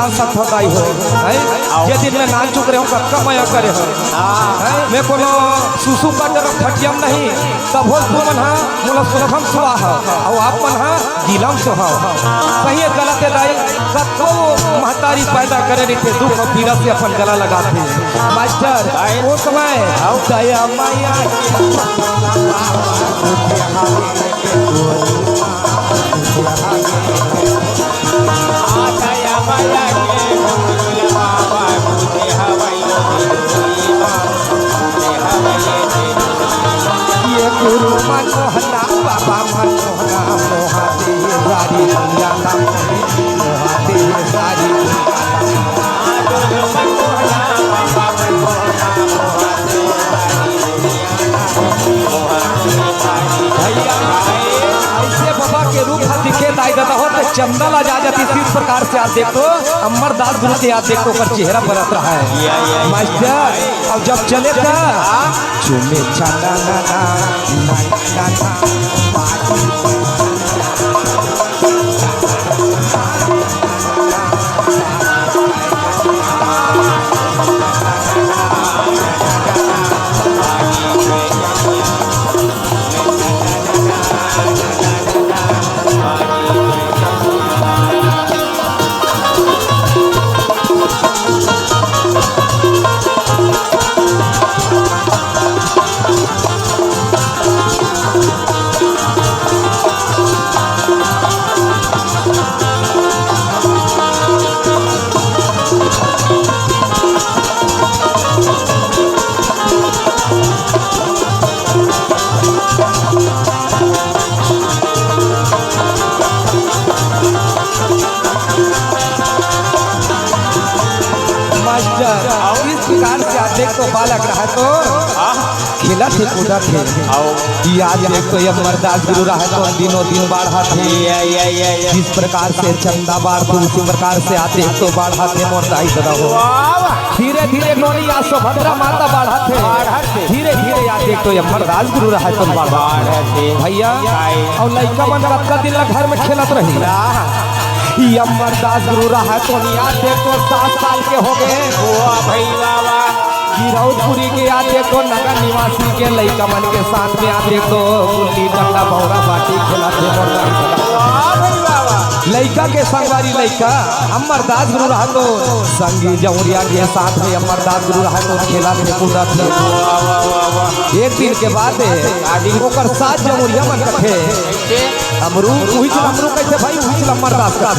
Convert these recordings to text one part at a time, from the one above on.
यहाँ सब थकाई हो ये दिन में नाच चुक रहे हो कब मैं करे हो मैं कोनो सुसु का जब खटियम नहीं तब हो तू मन मुला सुलभम सुवाह और आप मन गीलम सुहा सही गलत है दाई सबको महतारी पैदा करे रही थे दुख और पीड़ा से अपन गला लगाते मास्टर वो समय दया माया ये गुरु मनोहरा बाबा मनोहरा मोहाते सारी दुनिया का मोहाते सारी ऐसे बाबा के रूप दिखे दाई दादा हो तो चंदल आ जाती इस प्रकार से आप देखो अमरदास गुरु के आप देखो पर चेहरा बरत रहा है मास्टर अब जब चले था चुमे छाना ना ना इस प्रकार से आप देख तो बालक रहा तो खिला थे कूदा थे आज देख तो अमरदास गुरु रहा तो दिनों दिन बढ़ा थे जिस प्रकार से चंदा बाढ़ थे उसी प्रकार से आते तो बढ़ा थे मोरदाई सदा हो धीरे धीरे नोनी आ सुभद्रा माता बढ़ा थे धीरे धीरे आज देख तो अमरदास गुरु रहा तो भैया और लड़का मन रखा दिन घर में खेलत रही अमरदास गुरु रहा तो याद देखो 7 साल के हो गए गिरौदपुरी के याद देखो नगर निवासी के लड़का मन के साथ में याद देखो गुल्ली डंडा भौरा बाटी खेला लड़का के संगवारी लड़का अमरदास गुरु रहा तो संगी जमुरिया के साथ में अमरदास गुरु रहा तो खेला थे कूदा थे एक दिन के बाद ओकर साथ जमुरिया मन रखे अमरू कैसे भाई अमरदास का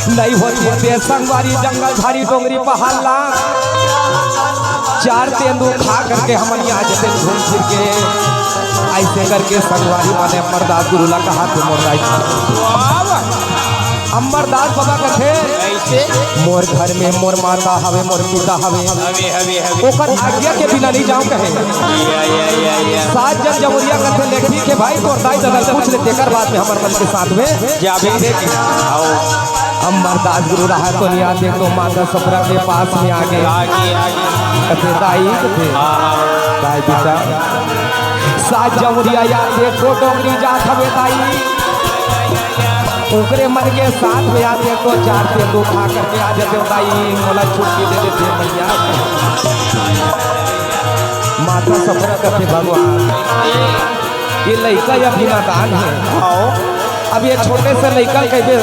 नहीं होती संगवारी जंगल झाड़ी डोंगरी पहाड़ 4 तेंदू खा करके हम यहाँ जैसे घूम फिर के ऐसे करके संगवारी माने अमरदास गुरु ला कहा थे अमरदास बाबा कथे मोर घर में मोर माता हवे मोर पिता हवे ओकर आज्ञा के बिना नहीं जाऊं कहे 7 जन जमुरिया कथे लेखी के भाई तो दाई दादा पूछ ले तेकर बाद में हमर मन के साथ में जावे अमरदास गुरु रहा तो निया देखो माता सपरा के पास में आगे कथे दाई कथे दाई बेटा 7 जमुरिया याद देखो डोंगरी जात हवे दाई ओकरे मन के साथ में आते तो 4 तेंदू खा करके आ जाते दाई मोला छुट्टी दे देते भैया माता सपरा करते भगवान ये लड़का या बिना दान है अब ये छोटे से लड़का कहते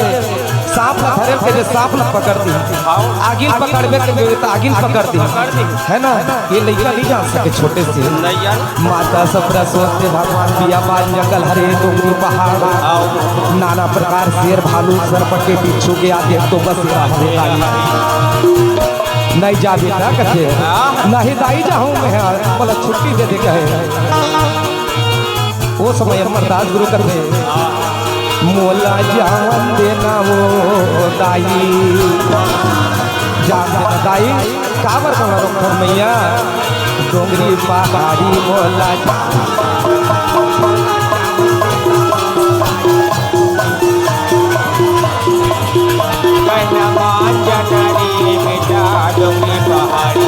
सांप न धरे कहते सांप न पकड़ दी आगिल पकड़बे कहते तो आगिल पकड़ दी है ना ये लड़का नहीं जान सके छोटे से माता सपरा सोचते भगवान बिया बाज जंगल हरे डोंगरी पहाड़ नाना प्रकार शेर भालू सरपटे बिच्छू के आदि तो बस नहीं जा बेटा कहते नहीं दाई जाऊँ मैं मतलब छुट्टी दे दे कहे वो समय अमरदास गुरु करते मोला जान देना वो दाई जान देना दाई काबर कौन रोक मैया डोंगरी पहाड़ी मोला डोंगरी पहाड़ी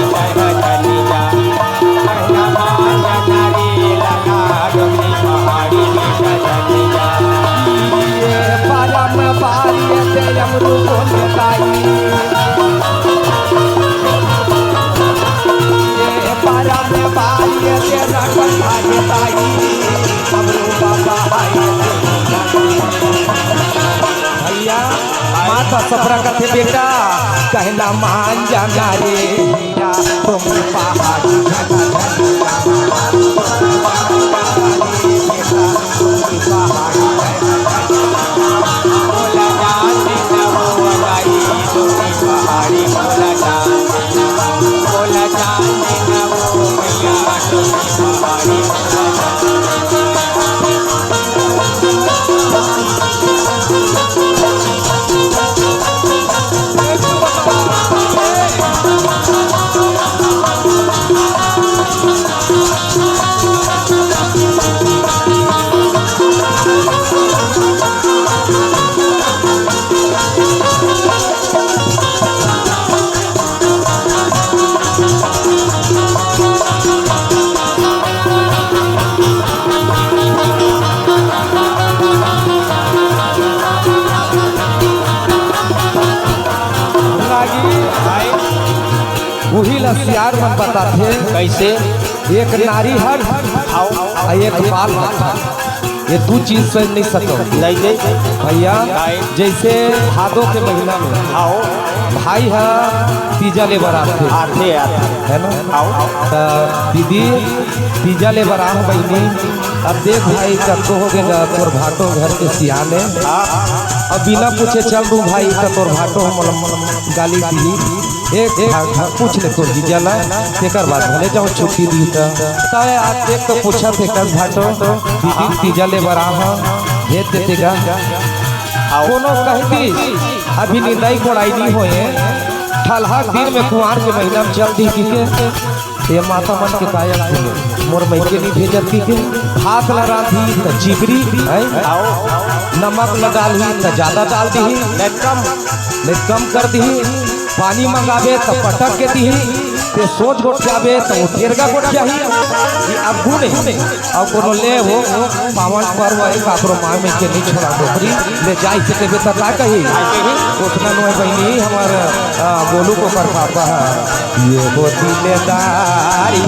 अमरू बोले दाई माथा सफरा करते बेटा कहना मान जाना रे हीरा तुम पहाड़ी वही लसियार मन बताते कैसे एक नारी हर और एक बाल ये दो चीज से नहीं सको भैया। जैसे भादों के महीना में भाई है तीजा ले बराते है ना तो दीदी तीजा ले बरा बहनी अब देख भाई कब तो हो गया तोर भाटो घर के सियाने अब बिना पूछे चल दू भाई का तोर भाटो गाली दी एक पूछ ले तोर जीजा ला तेकर बाद भले जाऊँ छुट्टी दी तो आज देख तो पूछा थे कल भाटो दीदी तीजा ले बरा भेज देतेगा कोनो कहती अभी निंदाई कोड़ाई नहीं होए ठलहा दिन में कुआर के महीना में चल दी के ये माता मन के काया मोर मैके नहीं भेजत की के हाथ लगा दी तो चिबरी नमक न डाली तो ज्यादा डाल दी नहीं कम कर दी पानी मंगावे तो पटक के दी ते सोच गोट जावे तो तेरगा गोट चाहिए अब गुने अब कोनो ले वो पावन पर्व है काकरो माँ में के नहीं छोड़ा डोकरी ले जाई से देवे तो का कही उतना नो बहनी हमार बोलू को कर पापा ये वो दिलेदारी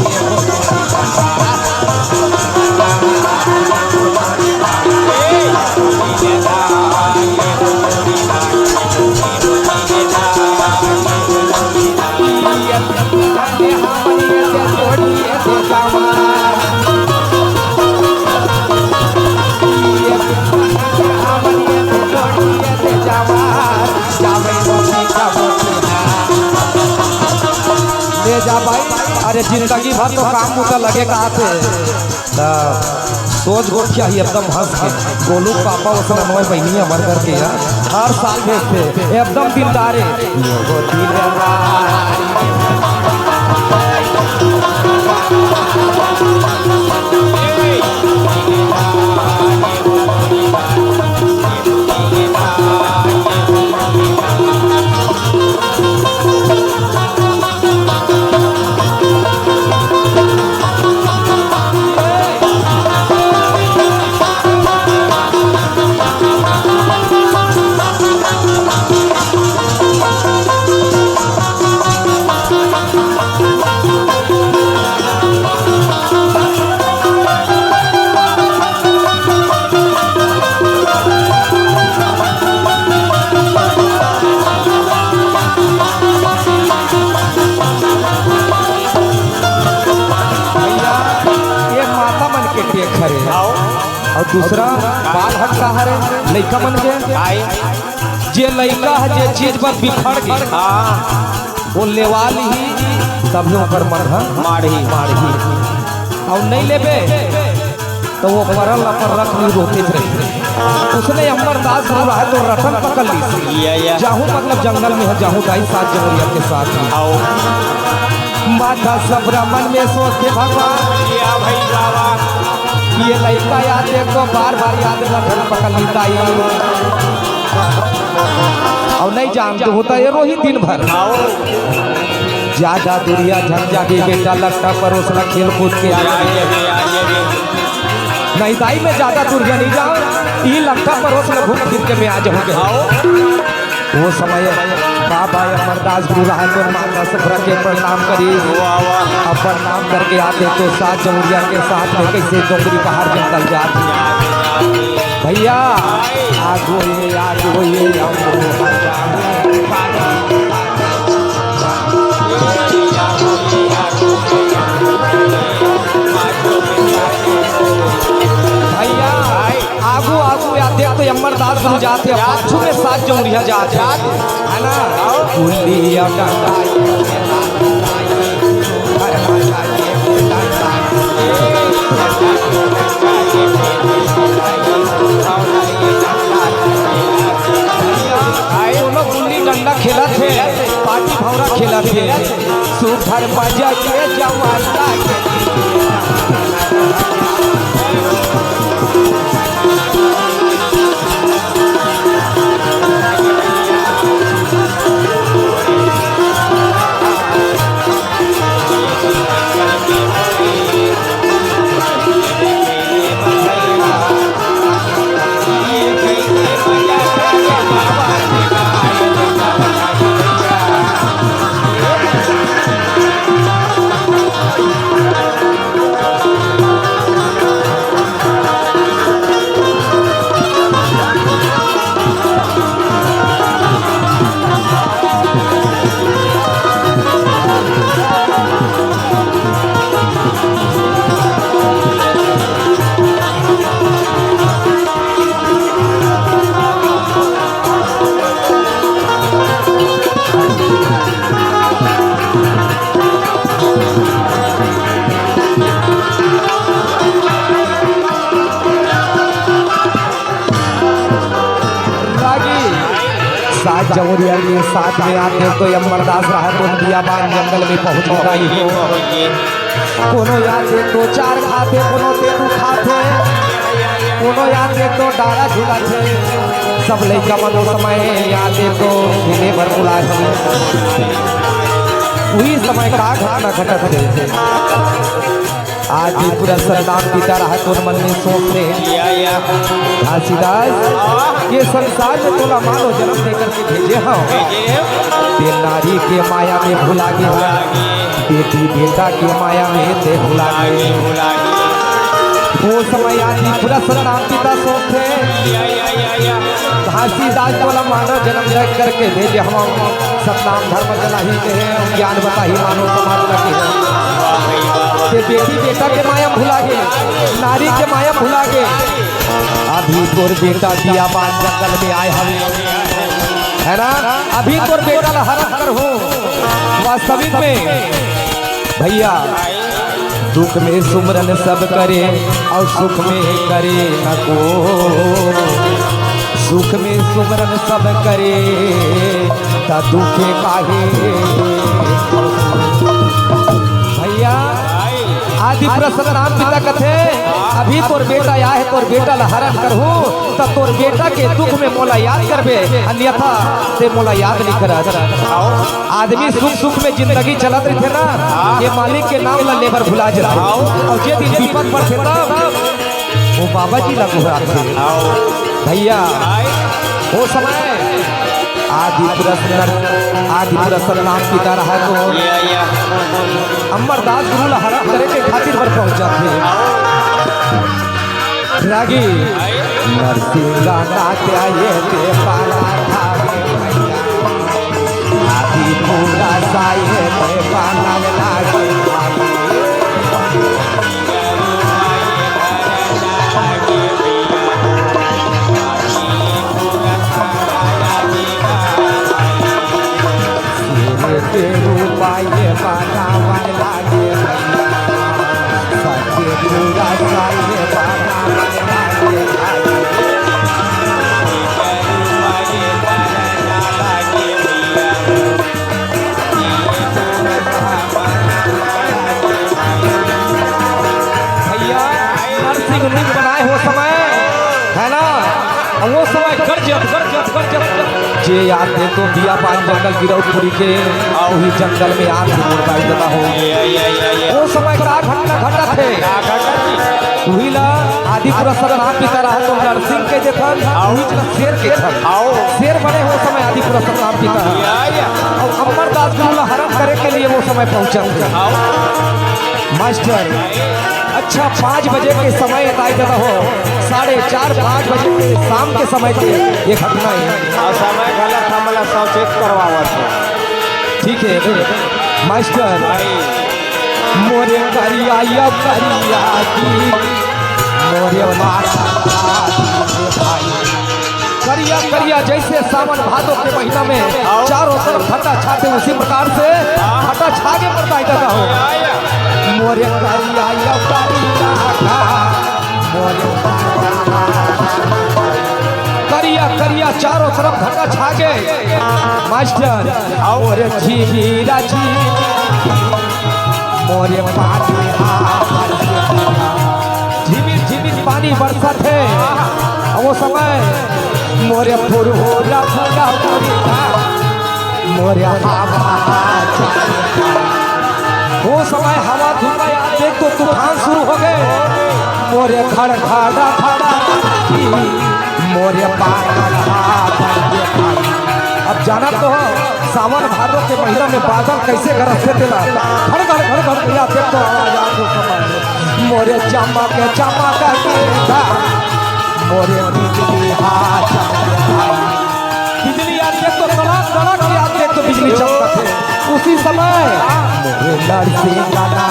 ले जा भाई अरे जिंदगी भर तो काम मुझे लगे कहा थे सोच गोट क्या ही एकदम हंस के गोलू पापा उसने नोए बहनी अमर करके यार हर साल भेजते एकदम दिलदारे और दूसरा बाल हट का हरे लड़का मन के जे लड़का है जे चीज पर बिखर गए वो लेवाल ही तभी ओकर मन मारही और नहीं लेबे तो वो परल पर रख नहीं रोते थे उसने अमरदास रहा है तो रतन पकड़ ली जाहू मतलब जंगल में है जाहू दाई 7 जनवरी के साथ माथा सबरा मन में सोचते भगवान ये लड़का याद देखो बार याद रखना पकड़ लेता और नहीं जानते होता ये रोही दिन भर ज्यादा दूरिया झंझा के बेटा लगता पर उसने खेल कूद के नहीं दाई में ज्यादा दूरिया नहीं जाओ ये लगता पर उसने घूम फिर के में आ जाओगे वो समय बाबा अमरदास गुरु राहत माता सफरा के प्रणाम करी अब प्रणाम करके आते तो 7 जनवरी के साथ में कैसे डोंगरी बाहर जंगल जाते भैया आगो ये भैया आगू आगू आते तो अमरदास गुरु जाते पाछू में साथ जमुरिया जाते है ना कुलिया डंडा डंडा खेला थे पार्टी भौरा खेला थे सुधर बजा के जवाना जमुरिया के साथ में आते तो अमरदास रहा तो बियाबान जंगल में पहुंच गई हो कोनो यादे तो चार खाते कोनो तेरू खाते कोनो यादे तो डारा झुलाते सब लइका मनो समय यादे तो दिने भर बुलाए वही समय का घटना घटत है आज भी पूरा सरदार पिता रहा तो मन में सोच ले घासीदास ये संसार में तोला मानो जन्म देकर के भेजे हो ते नारी के माया में भुला गया बेटी बेटा के माया में ते भुला गए वो समय आज भी पूरा सरदार पिता सोचते घासीदास तोला मानो जन्म देकर के भेजे हम सतनाम धर्म जना ही के ज्ञान बता ही मानो समाज लगे के बेटी बेटा के माया भुला गए नारी के माया भुला गए अभी तोर बेटा बियाबान जंगल में आए हवे है ना अभी तोर बेटा ला हरफ कर हो वास्तविक में भैया दुख में सुमरन सब करे और सुख में करे न को सुख में सुमरन सब करे ता दुखे काहे भैया आदि प्रसन्न राम पिता कथे अभी तोर बेटा आया है तोर बेटा ला हरण करहूं त तोर बेटा के दुख में मोला याद करबे अन्यथा ते मोला याद नहीं करत आदमी सुख सुख में जिंदगी चलत रहे ना ये मालिक के नाम ला लेबर भुला जाते और जे दिन विपद पड़ते तब वो बाबा जी ला गुहराते भैया वो समय आदि प्रसन्न नाम पिता रहा तो अमरदास गुरु ला हरण करे के खातिर पर पहुंचा थे रागी नरसिंगा नाते आए ते पाला थावे आदि पूरा साये ते पाला लागे तेरू पाए बनावन लागे सत्य पूरा साये बनावन लागे भैया नरसिंह लिंग बनाए हो समय है ना वो समय गरजत जे याद दे तो बियाबान जंगल गिरौपुरी के वही जंगल में आग से मुर्दाई देता हो वो समय का घटना घटा थे वही ला आदि प्रसन्न राम पिता रहा तो नरसिंह के जे थन शेर के थन शेर बने हो समय आदि प्रसन्न राम पिता और अमरदास गुरु ला हरण करे के लिए वो समय पहुंचा मास्टर अच्छा 5 बजे के समय बताई जाता हो 4:30-5 बजे के शाम के समय के ये घटना है। और समय गलत हमला सब चेक करवावत है। ठीक है मास्टर मोरे करिया या करिया की मोरे भाई करिया करिया जैसे सावन भादों के महीना में चारों तरफ फटा छाते उसी प्रकार से फटा छागे पड़ता जाता हो मोरे करिया या करिया मोरे करिया करिया चारों तरफ फटा छागे मास्टर और झीरा झी मोरे झिमिर झिमिर पानी बरसत है वो समय मोरे फुरहुरा फुरा मोरे वो समय हवा धुआं देख तो तूफान शुरू हो गए मोरे खड़ खड़ा खड़ा मोरे अब जाना तो सावन भादों के महीना में बादल कैसे गरजते थे ना घर घर घर घर भैया देख तो आवाज आ तो समय मोरे चामा का मोरे बिजली हाथ बिजली आते तो कड़क कड़क आते तो बिजली चमकते थे उसी समय मोरे लड़से गाना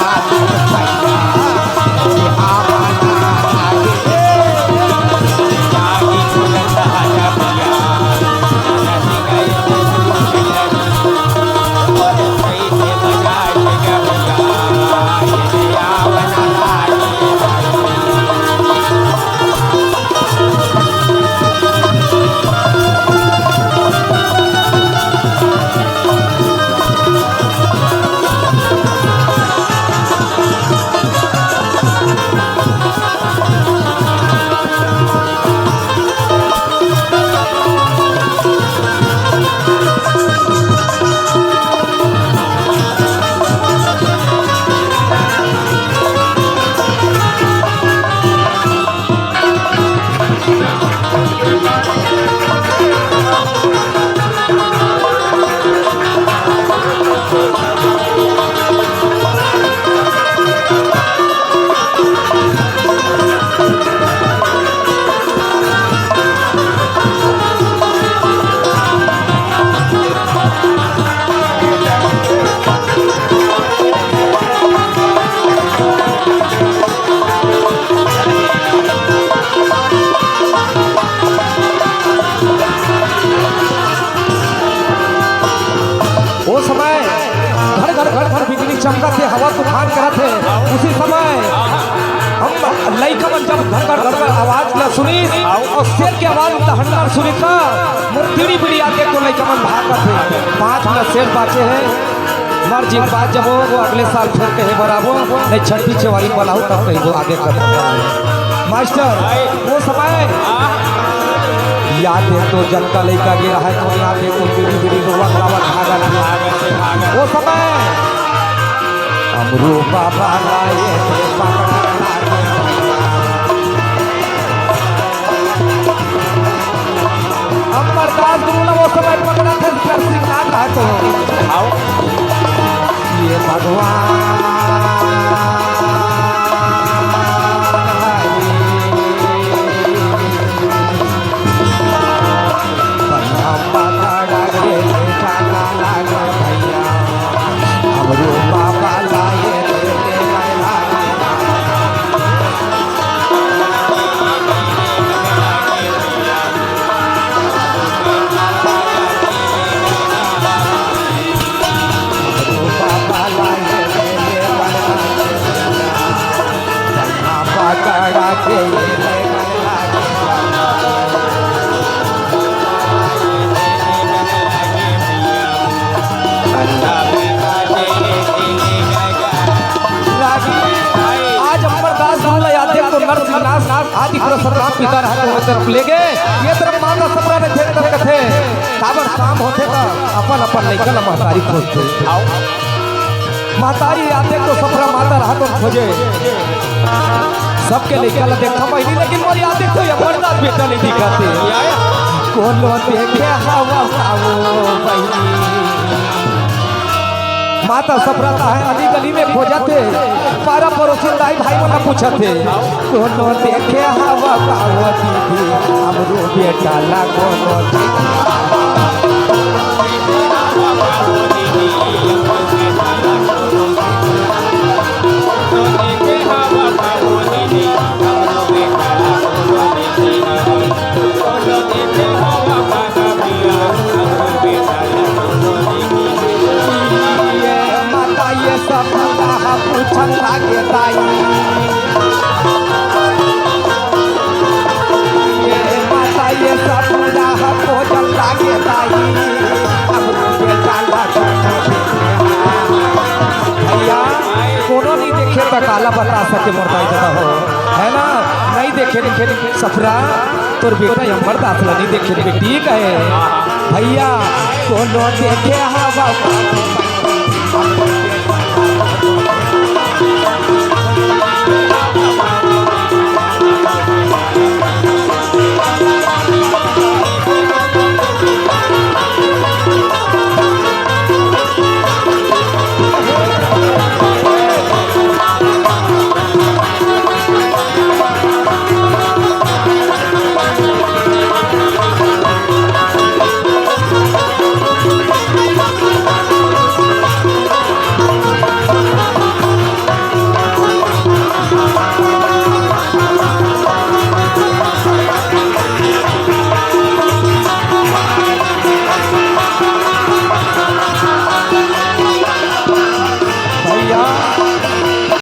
चमका थे हवा तूफान करा थे उसी समय हम लइका मन जब घर घर आवाज ला सुनी और शेर की आवाज हंडर सुनी था मुर्दी बिड़ी आके तो लइका मन भागा थे 5 मिनट शेर बाचे हैं मर जी बात जब वो अगले साल फिर कहे बराबर नहीं छठी चवारी बनाऊ तब कहीं वो आगे कर मास्टर वो समय याद है तो जल का लइका गिरा है तो याद है तो बिड़ी बिड़ी हुआ भागा वो समय अमरू बाबा लाए अमरदास गुरु वो समय पकड़ा थे सिंगार रहा तो आओ ये भगवान अमरू बाबा आदि सरनाथ पिता रहा तो तरफ ले गए ये तरफ माता सपरा में थे तरफ थे काबर शाम होते का अपन अपन लइका ला महतारी खोजते महतारी आते तो सपरा माता रहा तो खोजे सबके लइका ला देखा पहली लेकिन मोरी आते तो ये बड़दा बेटा नहीं दिखाते कौन लो देखे हवा आओ पहली माता सपरा है अली गली में खो जाते पारा पड़ोसी दाई भाई मन पूछत थे कोनो देखे हवा कावा दीदी हमरो बेटा लागो माता ये सब पूछन लागे ताई माता ये सब पूछन लागे ताई हमरो बेटा लागो भैया कोनो नहीं देखे तो काला बता सके मरदाई जदा हो है ना नहीं देखे सफरा तोर बेटा अमर दास नहीं देखे बेटी कहे भैया कोनो देखे हवा